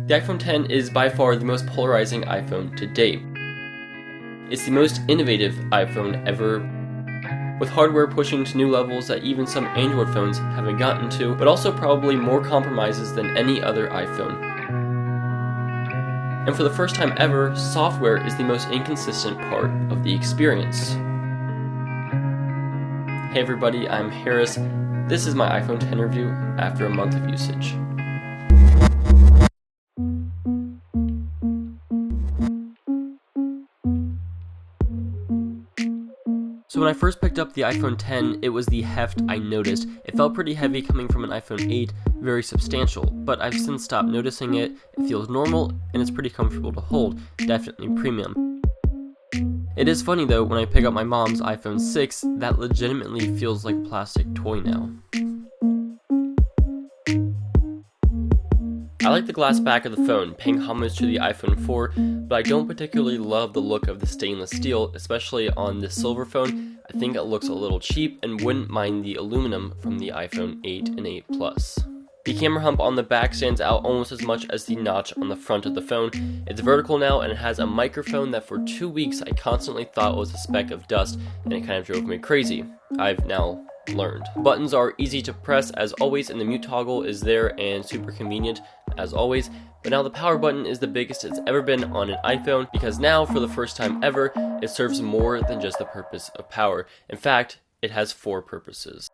The iPhone X is by far the most polarizing iPhone to date. It's the most innovative iPhone ever, with hardware pushing to new levels that even some Android phones haven't gotten to, but also probably more compromises than any other iPhone. And for the first time ever, software is the most inconsistent part of the experience. Hey everybody, I'm Harris. This is my iPhone X review after a month of usage. So when I first picked up the iPhone X, it was the heft I noticed. It felt pretty heavy coming from an iPhone 8, very substantial, but I've since stopped noticing it. It feels normal, and it's pretty comfortable to hold, definitely premium. It is funny though, when I pick up my mom's iPhone 6, that legitimately feels like a plastic toy now. I like the glass back of the phone, paying homage to the iPhone 4, but I don't particularly love the look of the stainless steel, especially on this silver phone. I think it looks a little cheap and wouldn't mind the aluminum from the iPhone 8 and 8 Plus. The camera hump on the back stands out almost as much as the notch on the front of the phone. It's vertical now and it has a microphone that for 2 weeks I constantly thought was a speck of dust, and it kind of drove me crazy. I've now learned. Buttons are easy to press as always, and the mute toggle is there and super convenient as always, but now the power button is the biggest it's ever been on an iPhone, because now for the first time ever it serves more than just the purpose of power. In fact, it has 4 purposes.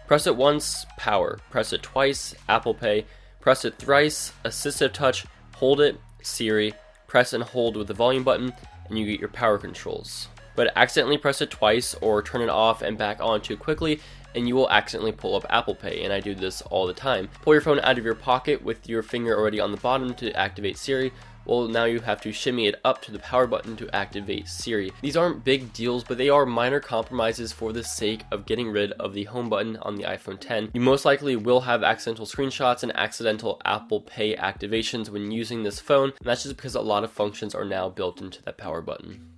Press it once, power. Press it twice, Apple Pay. Press it thrice, assistive touch. Hold it, Siri. Press and hold with the volume button and you get your power controls. But accidentally press it twice or turn it off and back on too quickly and you will accidentally pull up Apple Pay, and I do this all the time. Pull your phone out of your pocket with your finger already on the bottom to activate Siri. Well, now you have to shimmy it up to the power button to activate Siri. These aren't big deals, but they are minor compromises for the sake of getting rid of the home button on the iPhone X. You most likely will have accidental screenshots and accidental Apple Pay activations when using this phone, and that's just because a lot of functions are now built into that power button.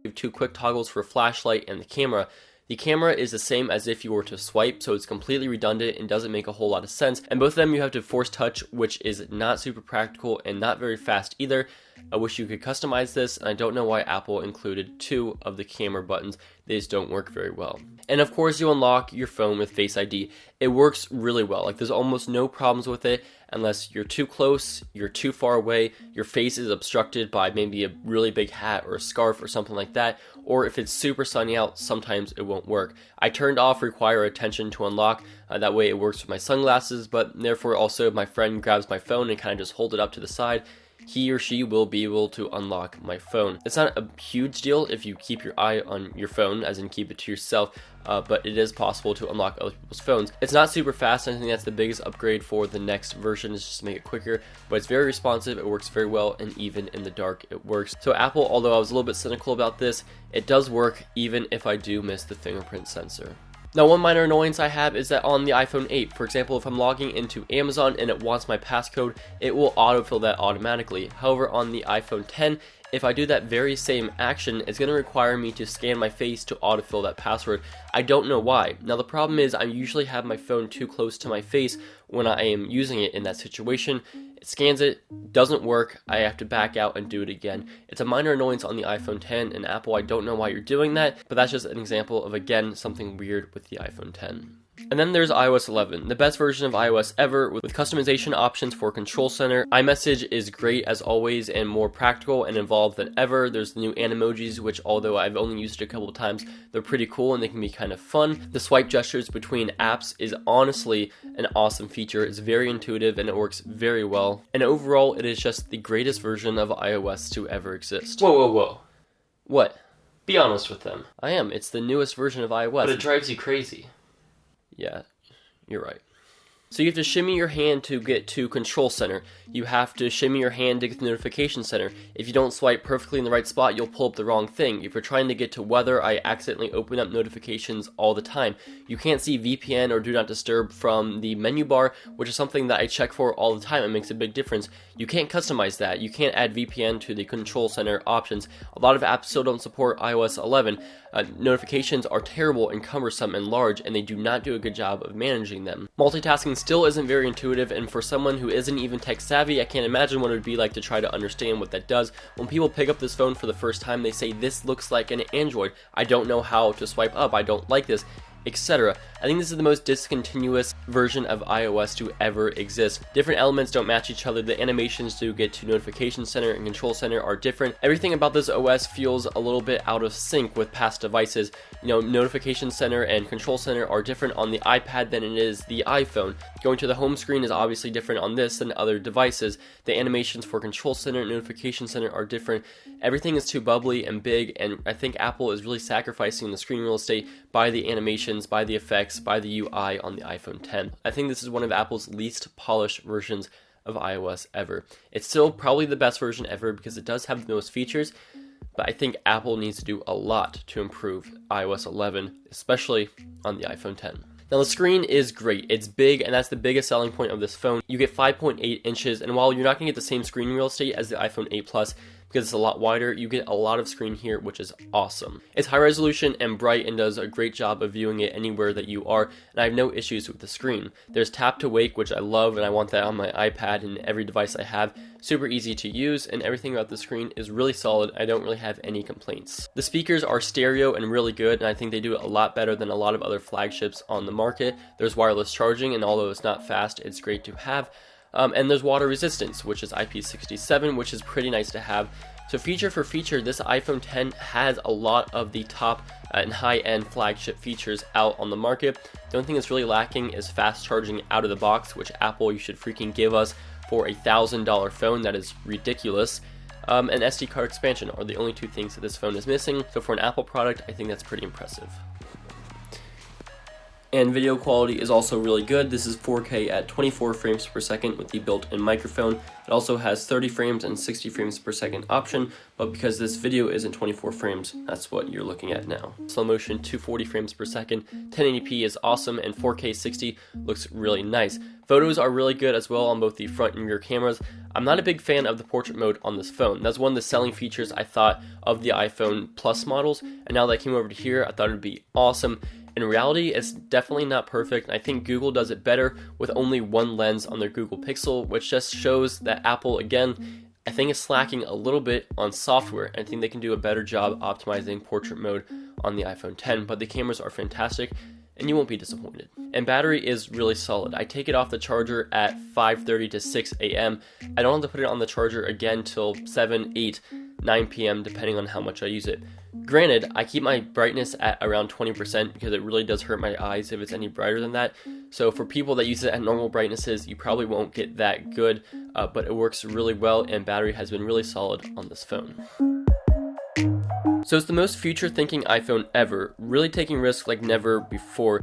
You have 2 quick toggles for flashlight and the camera. The camera is the same as if you were to swipe, so it's completely redundant and doesn't make a whole lot of sense. And both of them you have to force touch, which is not super practical and not very fast either. I wish you could customize this, and I don't know why Apple included 2 of the camera buttons. They just don't work very well. And of course you unlock your phone with Face ID. It works really well. Like, there's almost no problems with it unless you're too close, you're too far away, your face is obstructed by maybe a really big hat or a scarf or something like that, or if it's super sunny out, sometimes it won't work. I turned off require attention to unlock, that way it works with my sunglasses, but therefore also if my friend grabs my phone and kind of just hold it up to the side, he or she will be able to unlock my phone. It's not a huge deal if you keep your eye on your phone, as in keep it to yourself, but it is possible to unlock other people's phones. It's not super fast, and I think that's the biggest upgrade for the next version, is just to make it quicker, but it's very responsive, it works very well, and even in the dark it works. So Apple, although I was a little bit cynical about this, it does work even if I do miss the fingerprint sensor. Now, one minor annoyance I have is that on the iPhone 8, for example, if I'm logging into Amazon and it wants my passcode, it will autofill that automatically. However, on the iPhone X, if I do that very same action, it's going to require me to scan my face to autofill that password. I don't know why. Now, the problem is I usually have my phone too close to my face when I am using it in that situation. It scans it, doesn't work, I have to back out and do it again. It's a minor annoyance on the iPhone X, and Apple, I don't know why you're doing that, but that's just an example of, again, something weird with the iPhone X. And then there's iOS 11, the best version of iOS ever, with customization options for Control Center. iMessage is great as always and more practical and involved than ever. There's the new Animojis, which although I've only used it a couple of times, they're pretty cool and they can be kind of fun. The swipe gestures between apps is honestly an awesome feature. It's very intuitive and it works very well. And overall, it is just the greatest version of iOS to ever exist. Whoa. What? Be honest with them. I am. It's the newest version of iOS. But it drives you crazy. Yeah, you're right. So you have to shimmy your hand to get to Control Center. You have to shimmy your hand to get to Notification Center. If you don't swipe perfectly in the right spot, you'll pull up the wrong thing. If you're trying to get to weather, I accidentally open up notifications all the time. You can't see VPN or Do Not Disturb from the menu bar, which is something that I check for all the time. It makes a big difference. You can't customize that. You can't add VPN to the Control Center options. A lot of apps still don't support iOS 11. Notifications are terrible and cumbersome and large, and they do not do a good job of managing them. Multitasking still isn't very intuitive, and for someone who isn't even tech savvy, I can't imagine what it would be like to try to understand what that does. When people pick up this phone for the first time, they say, "This looks like an Android. I don't know how to swipe up. I don't like this," etc. I think this is the most discontinuous version of iOS to ever exist. Different elements don't match each other. The animations to get to Notification Center and Control Center are different. Everything about this OS feels a little bit out of sync with past devices. Notification Center and Control Center are different on the iPad than it is the iPhone. Going to the home screen is obviously different on this than other devices. The animations for Control Center and Notification Center are different. Everything is too bubbly and big, and I think Apple is really sacrificing the screen real estate by the animations, by the effects, by the UI on the iPhone 10. I think this is one of Apple's least polished versions of iOS ever. It's still probably the best version ever because it does have the most features, but I think Apple needs to do a lot to improve iOS 11, especially on the iPhone 10. Now the screen is great. It's big, and that's the biggest selling point of this phone. You get 5.8 inches, and while you're not going to get the same screen real estate as the iPhone 8 Plus, because it's a lot wider, you get a lot of screen here, which is awesome. It's high resolution and bright and does a great job of viewing it anywhere that you are, and I have no issues with the screen. There's tap to wake, which I love, and I want that on my iPad and every device I have. Super easy to use, and everything about the screen is really solid. I don't really have any complaints. The speakers are stereo and really good, and I think they do it a lot better than a lot of other flagships on the market. There's wireless charging, and although it's not fast, it's great to have. And there's water resistance, which is IP67, which is pretty nice to have. So feature for feature, this iPhone 10 has a lot of the top and high-end flagship features out on the market. The only thing that's really lacking is fast charging out of the box, which Apple, you should freaking give us for a $1,000 phone. That is ridiculous. And SD card expansion are the only two things that this phone is missing. So for an Apple product, I think that's pretty impressive. And video quality is also really good. This is 4K at 24 frames per second with the built-in microphone. It also has 30 frames and 60 frames per second option, but because this video isn't 24 frames, that's what you're looking at now. Slow motion 240 frames per second, 1080p is awesome, and 4K 60 looks really nice. Photos are really good as well on both the front and rear cameras. I'm not a big fan of the portrait mode on this phone. That's one of the selling features I thought of the iPhone Plus models, and now that I came over to here, I thought it would be awesome. In reality, it's definitely not perfect. I think Google does it better with only one lens on their Google Pixel, which just shows that Apple, again, I think is slacking a little bit on software. I think they can do a better job optimizing portrait mode on the iPhone 10, but the cameras are fantastic, and you won't be disappointed. And battery is really solid. I take it off the charger at 5:30 to 6 a.m. I don't have to put it on the charger again till 7, 8, 9 p.m. depending on how much I use it. Granted, I keep my brightness at around 20% because it really does hurt my eyes if it's any brighter than that. So for people that use it at normal brightnesses, you probably won't get that good, but it works really well, and battery has been really solid on this phone. So it's the most future-thinking iPhone ever, really taking risks like never before.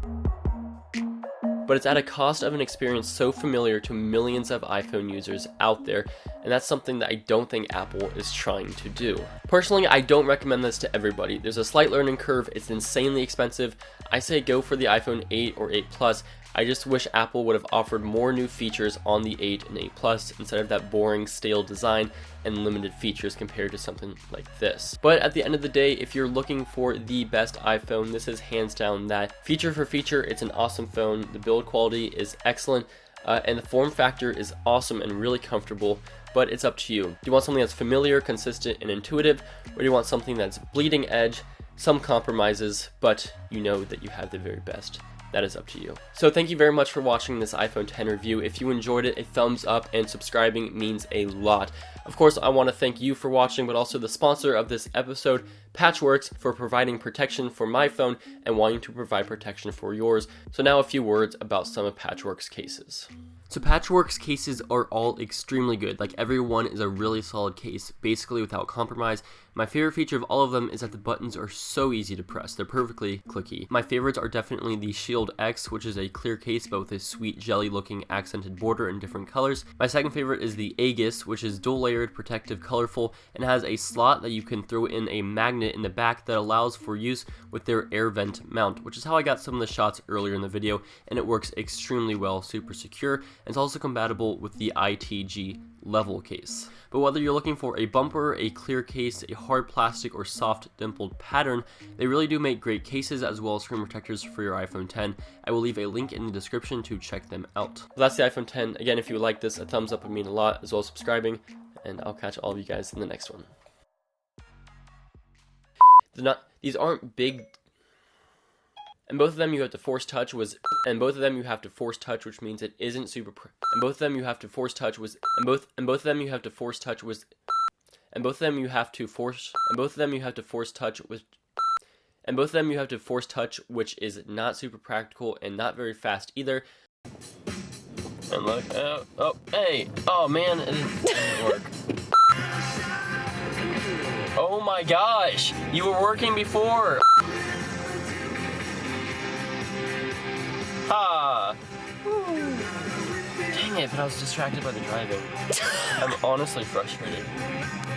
But it's at a cost of an experience so familiar to millions of iPhone users out there, and that's something that I don't think Apple is trying to do. Personally, I don't recommend this to everybody. There's a slight learning curve, it's insanely expensive. I say go for the iPhone 8 or 8 Plus. I just wish Apple would have offered more new features on the 8 and 8 Plus instead of that boring, stale design and limited features compared to something like this. But at the end of the day, if you're looking for the best iPhone, this is hands down that. Feature for feature, it's an awesome phone. The build quality is excellent, and the form factor is awesome and really comfortable, but it's up to you. Do you want something that's familiar, consistent, and intuitive, or do you want something that's bleeding edge, some compromises, but you know that you have the very best? That is up to you. So thank you very much for watching this iPhone 10 review. If you enjoyed it, a thumbs up and subscribing means a lot. Of course, I want to thank you for watching, but also the sponsor of this episode, Patchworks for providing protection for my phone and wanting to provide protection for yours. So now a few words about some of Patchwork's cases. So Patchwork's cases are all extremely good. Like, every one is a really solid case, basically without compromise. My favorite feature of all of them is that the buttons are so easy to press. They're perfectly clicky. My favorites are definitely the Shield X, which is a clear case but with a sweet jelly looking accented border in different colors. My second favorite is the Aegis, which is dual layered, protective, colorful, and has a slot that you can throw in a magnet in the back that allows for use with their air vent mount, which is how I got some of the shots earlier in the video, and it works extremely well, super secure, and it's also compatible with the ITG level case. But whether you're looking for a bumper, a clear case, a hard plastic, or soft dimpled pattern, they really do make great cases as well as screen protectors for your iPhone 10. I will leave a link in the description to check them out. So that's the iPhone 10. Again, if you would like this, a thumbs up would mean a lot, as well as subscribing, and I'll catch all of you guys in the next one. These aren't big. And both of them you have to force touch, which means it isn't super and both of them you have to force touch, which is not super practical and not very fast either. And look, oh, hey, oh man, it didn't work. Oh my gosh, you were working before. Ha! Dang it, but I was distracted by the driving. I'm honestly frustrated.